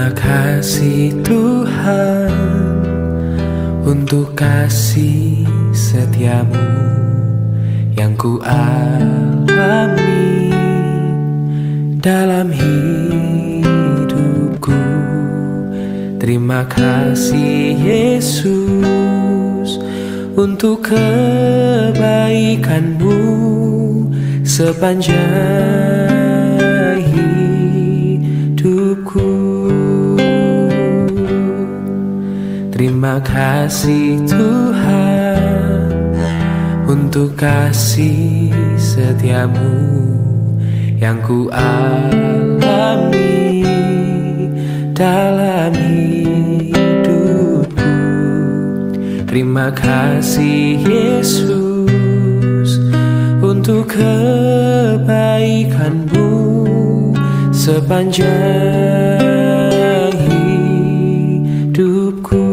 Terima kasih Tuhan untuk kasih setiamu yang ku alami dalam hidupku. Terima kasih Yesus untuk kebaikanmu sepanjang hidupku. Terima kasih Tuhan untuk kasih setiamu yang ku alami dalam hidupku. Terima kasih Yesus untuk kebaikanmu sepanjang hidupku.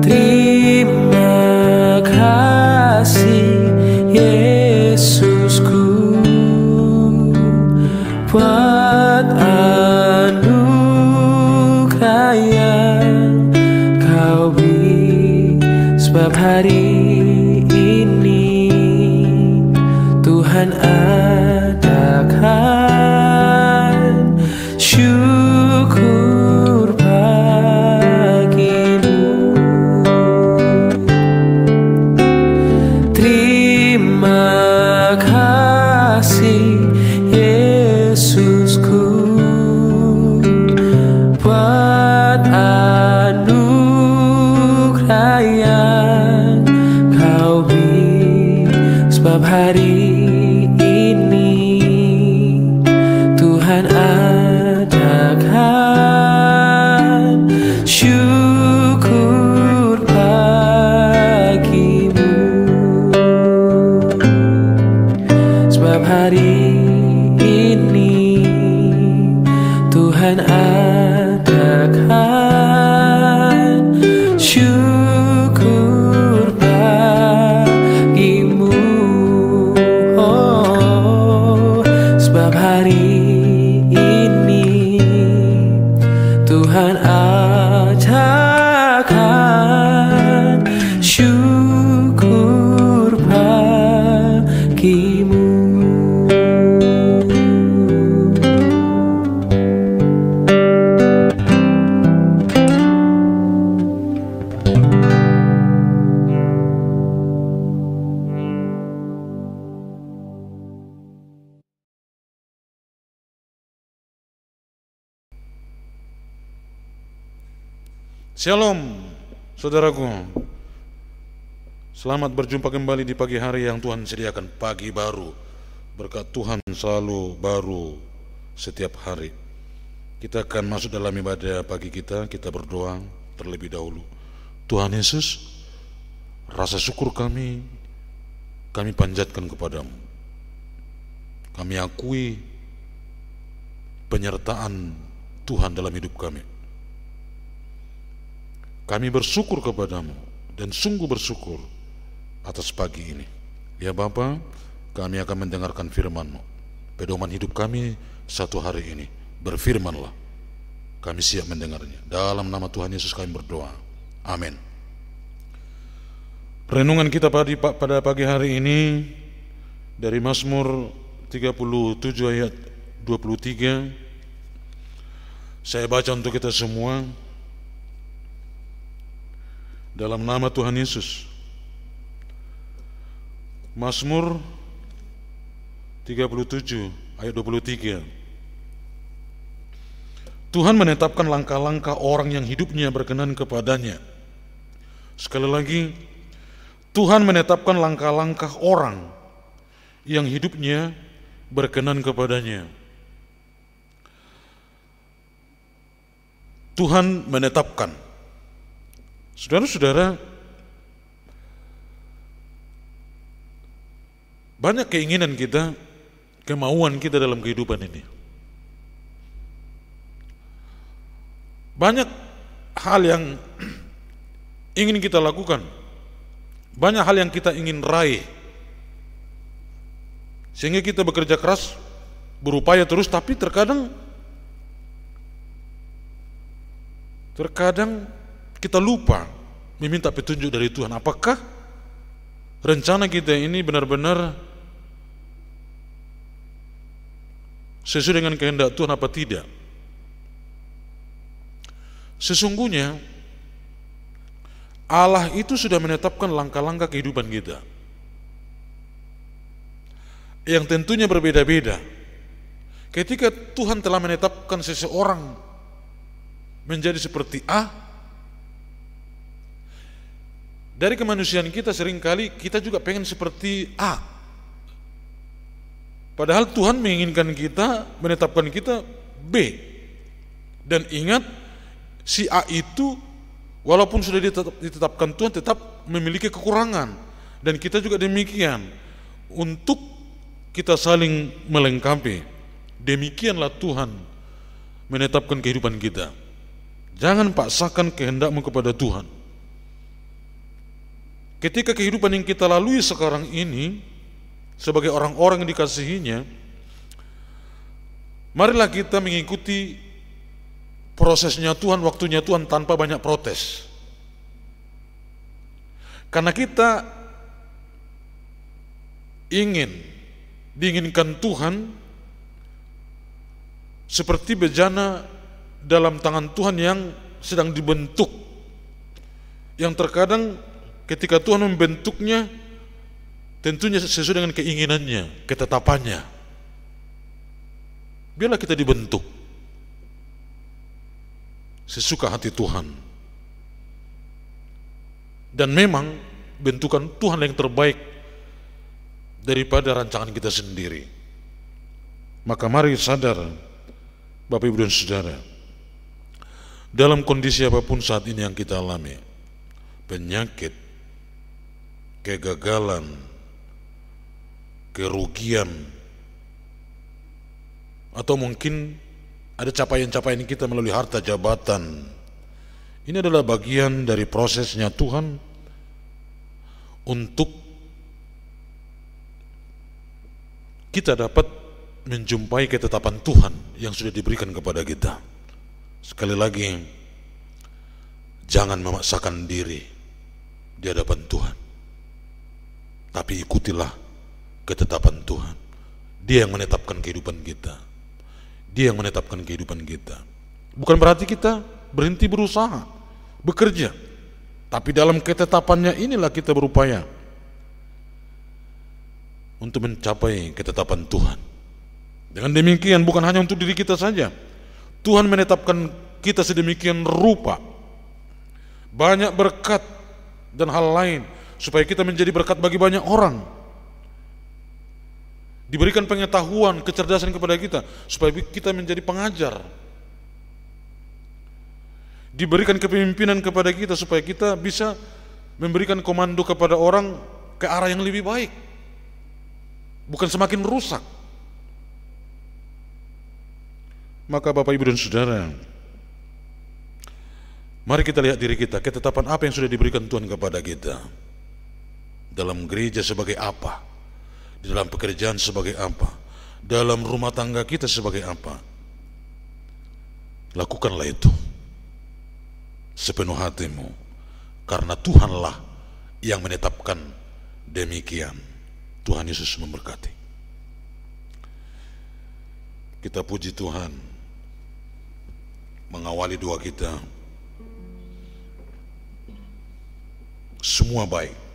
Terima kasih Yesusku buat anugerah yang kau beri, sebab hari ini Tuhan adakan syukur bagimu. Terima kasih Yesusku buat anugerah yang kau beri, sebab hari ini Tuhan adakan syukur bagimu, sebab hari ini Tuhan adakan syukur bagimu. Oh, sebab hari ini Tuhan adakan syukur bagimu. Shalom, saudaraku. Selamat berjumpa kembali di pagi hari yang Tuhan sediakan, pagi baru. Berkat Tuhan selalu baru setiap hari. Kita akan masuk dalam ibadah pagi kita berdoa terlebih dahulu. Tuhan Yesus, rasa syukur kami panjatkan kepadamu. Kami akui penyertaan Tuhan dalam hidup kami. Kami bersyukur kepadamu dan sungguh bersyukur atas pagi ini. Ya Bapa, kami akan mendengarkan firman-Mu. Pedoman hidup kami satu hari ini. Berfirmanlah. Kami siap mendengarnya. Dalam nama Tuhan Yesus kami berdoa. Amin. Renungan kita pada pagi hari ini dari Mazmur 37 ayat 23. Saya baca untuk kita semua. Dalam nama Tuhan Yesus. Mazmur 37 ayat 23. Tuhan menetapkan langkah-langkah orang yang hidupnya berkenan kepadanya. Sekali lagi, Tuhan menetapkan langkah-langkah orang yang hidupnya berkenan kepadanya. Tuhan menetapkan. Saudara-saudara, banyak keinginan kita, kemauan kita dalam kehidupan ini. Banyak hal yang ingin kita lakukan, banyak hal yang kita ingin raih, sehingga kita bekerja keras berupaya terus, tapi terkadang kita lupa meminta petunjuk dari Tuhan. Apakah rencana kita ini benar-benar sesuai dengan kehendak Tuhan apa tidak? Sesungguhnya Allah itu sudah menetapkan langkah-langkah kehidupan kita yang tentunya berbeda-beda. Ketika Tuhan telah menetapkan seseorang menjadi seperti A, dari kemanusiaan kita seringkali kita juga pengen seperti A. Padahal Tuhan menginginkan kita, menetapkan kita B. Dan ingat, si A itu walaupun sudah ditetapkan Tuhan tetap memiliki kekurangan. Dan kita juga demikian. Untuk kita saling melengkapi. Demikianlah Tuhan menetapkan kehidupan kita. Jangan paksakan kehendakmu kepada Tuhan. Ketika kehidupan yang kita lalui sekarang ini sebagai orang-orang yang dikasihinya, marilah kita mengikuti prosesnya Tuhan, waktunya Tuhan tanpa banyak protes. Karena kita diinginkan Tuhan seperti bejana dalam tangan Tuhan yang sedang dibentuk, yang terkadang ketika Tuhan membentuknya tentunya sesuai dengan keinginannya, ketetapannya. Biarlah kita dibentuk sesuka hati Tuhan. Dan memang bentukan Tuhan yang terbaik daripada rancangan kita sendiri. Maka mari sadar Bapak Ibu dan Saudara, dalam kondisi apapun saat ini yang kita alami, penyakit, kegagalan, kerugian, atau mungkin ada capaian-capaian kita melalui harta jabatan, ini adalah bagian dari prosesnya Tuhan untuk kita dapat menjumpai ketetapan Tuhan yang sudah diberikan kepada kita. Sekali lagi, jangan memaksakan diri di hadapan Tuhan, tapi ikutilah ketetapan Tuhan. Dia yang menetapkan kehidupan kita. Dia yang menetapkan kehidupan kita. Bukan berarti kita berhenti berusaha, bekerja, tapi dalam ketetapannya inilah kita berupaya untuk mencapai ketetapan Tuhan. Dengan demikian bukan hanya untuk diri kita saja, Tuhan menetapkan kita sedemikian rupa, banyak berkat dan hal lain, supaya kita menjadi berkat bagi banyak orang. Diberikan pengetahuan, kecerdasan kepada kita, supaya kita menjadi pengajar. Diberikan kepemimpinan kepada kita, supaya kita bisa memberikan komando kepada orang ke arah yang lebih baik, bukan semakin rusak. Maka Bapak Ibu dan Saudara, mari kita lihat diri kita, ketetapan apa yang sudah diberikan Tuhan kepada kita. Dalam gereja sebagai apa, di dalam pekerjaan sebagai apa, dalam rumah tangga kita sebagai apa. Lakukanlah itu sepenuh hatimu, karena Tuhanlah yang menetapkan demikian. Tuhan Yesus memberkati. Kita puji Tuhan, mengawali doa kita, semua baik.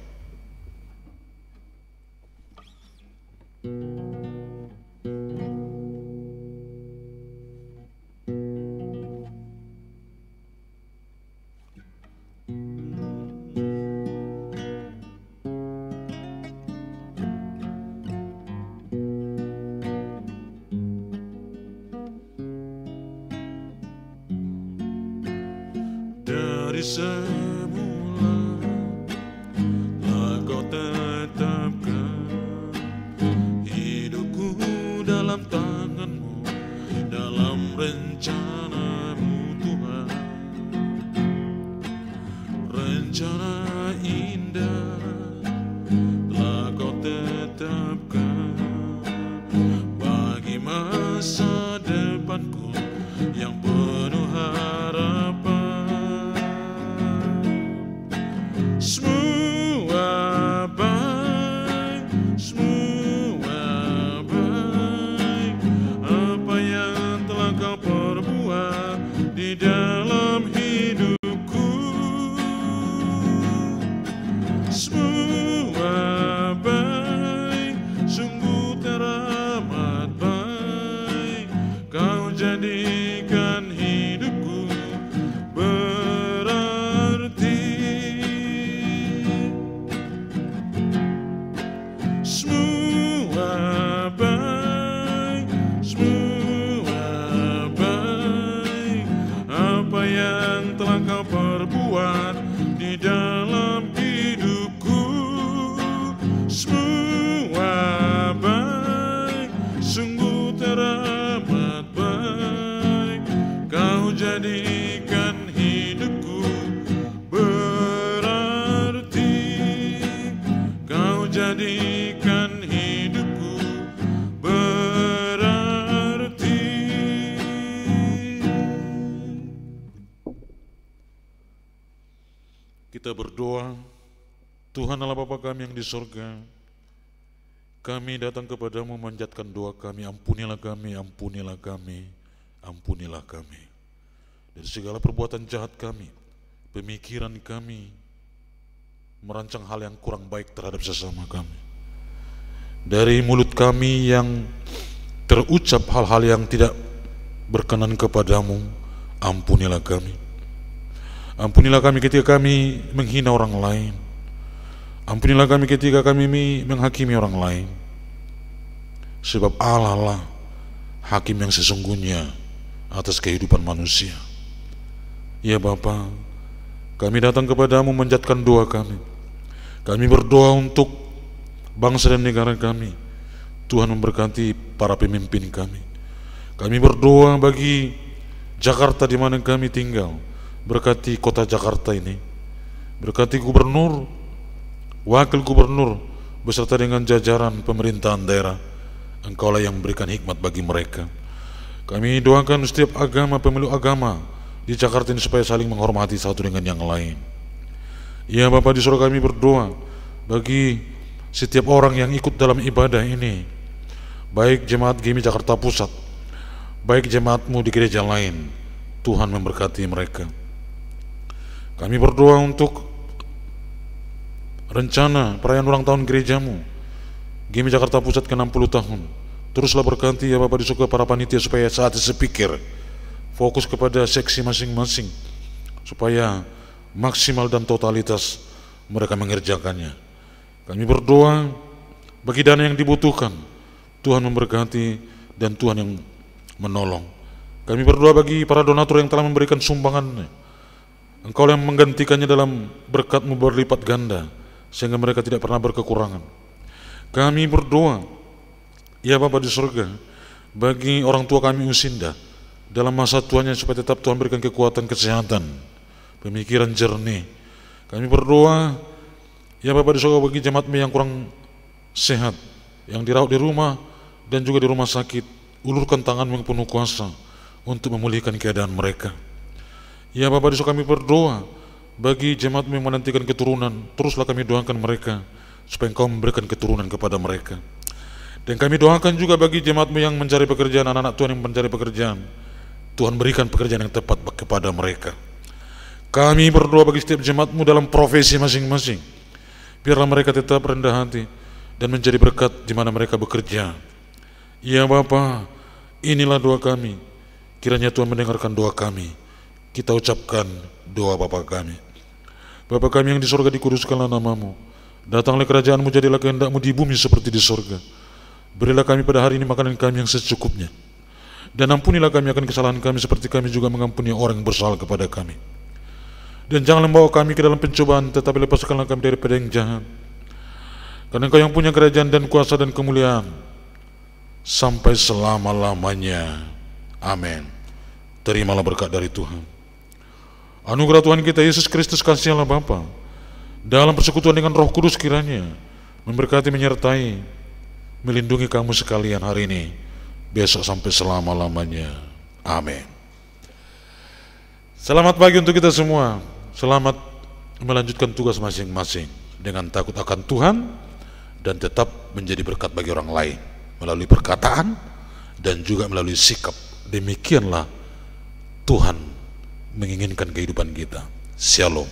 Dari semula telah Kau tetapkan hidupku dalam tangan-Mu, dalam rencana-Mu Tuhan. Rencana indah telah Kau tetapkan bagi manusia semua baik, sungguh teramat baik. Kau jadikan hidupku berarti, kau jadikan hidupku berarti. Kita berdoa. Tuhan Allah Bapa kami yang di surga, kami datang kepadamu memanjatkan doa kami, ampunilah kami, ampunilah kami, ampunilah kami. Dari segala perbuatan jahat kami, pemikiran kami, merancang hal yang kurang baik terhadap sesama kami. Dari mulut kami yang terucap hal-hal yang tidak berkenan kepadamu, ampunilah kami. Ampunilah kami ketika kami menghina orang lain. Ampunilah kami ketika kami menghakimi orang lain. Sebab Allah lah hakim yang sesungguhnya atas kehidupan manusia. Ya Bapa, kami datang kepadamu menjatkan doa kami. Kami berdoa untuk bangsa dan negara kami. Tuhan memberkati para pemimpin kami. Kami berdoa bagi Jakarta di mana kami tinggal. Berkati kota Jakarta ini. Berkati gubernur, wakil gubernur beserta dengan jajaran pemerintahan daerah. Engkaulah yang memberikan hikmat bagi mereka. Kami doakan setiap agama, pemeluk agama di Jakarta ini supaya saling menghormati satu dengan yang lain. Ya Bapa di surga, kami berdoa bagi setiap orang yang ikut dalam ibadah ini, baik jemaat GIMI Jakarta Pusat, baik jemaatmu di gereja lain. Tuhan memberkati mereka. Kami berdoa untuk rencana perayaan ulang tahun gerejamu GIMI Jakarta Pusat ke-60 tahun. Teruslah berkati ya Bapak di surga para panitia supaya saat sepikir fokus kepada seksi masing-masing supaya maksimal dan totalitas mereka mengerjakannya. Kami berdoa bagi dana yang dibutuhkan, Tuhan memberkati dan Tuhan yang menolong. Kami berdoa bagi para donatur yang telah memberikan sumbangannya. Engkau yang menggantikannya dalam berkat-Mu berlipat ganda, sehingga mereka tidak pernah berkekurangan. Kami berdoa, ya Bapa di surga, bagi orang tua kami Usinda, dalam masa tuanya supaya tetap Tuhan berikan kekuatan, kesehatan, pemikiran jernih. Kami berdoa, ya Bapa di surga, bagi jemaat-Mu yang kurang sehat, yang dirawat di rumah dan juga di rumah sakit. Ulurkan tangan-Mu yang penuh kuasa untuk memulihkan keadaan mereka. Ya Bapa di surga, kami berdoa bagi jemaat-Mu yang menantikan keturunan. Teruslah kami doakan mereka supaya Engkau memberikan keturunan kepada mereka. Dan kami doakan juga bagi jemaat-Mu yang mencari pekerjaan, anak-anak Tuhan yang mencari pekerjaan, Tuhan berikan pekerjaan yang tepat kepada mereka. Kami berdoa bagi setiap jemaat-Mu dalam profesi masing-masing. Biarlah mereka tetap rendah hati dan menjadi berkat di mana mereka bekerja. Ya Bapa, inilah doa kami. Kiranya Tuhan mendengarkan doa kami. Kita ucapkan doa Bapa kami. Bapa kami yang di surga, dikuduskanlah nama-Mu. Datanglah kerajaan-Mu, jadilah kehendak-Mu di bumi seperti di surga. Berilah kami pada hari ini makanan kami yang secukupnya. Dan ampunilah kami akan kesalahan kami seperti kami juga mengampuni orang yang bersalah kepada kami. Dan janganlah membawa kami ke dalam pencobaan, tetapi lepaskanlah kami daripada yang jahat. Karena Engkau yang punya kerajaan dan kuasa dan kemuliaan sampai selama-lamanya. Amin. Terimalah berkat dari Tuhan. Anugerah Tuhan kita Yesus Kristus, kasih Allah Bapa, dalam persekutuan dengan Roh Kudus kiranya memberkati, menyertai, melindungi kamu sekalian hari ini, besok sampai selama-lamanya. Amin. Selamat pagi untuk kita semua. Selamat melanjutkan tugas masing-masing dengan takut akan Tuhan dan tetap menjadi berkat bagi orang lain melalui perkataan dan juga melalui sikap. Demikianlah Tuhan menginginkan kehidupan kita. Shalom.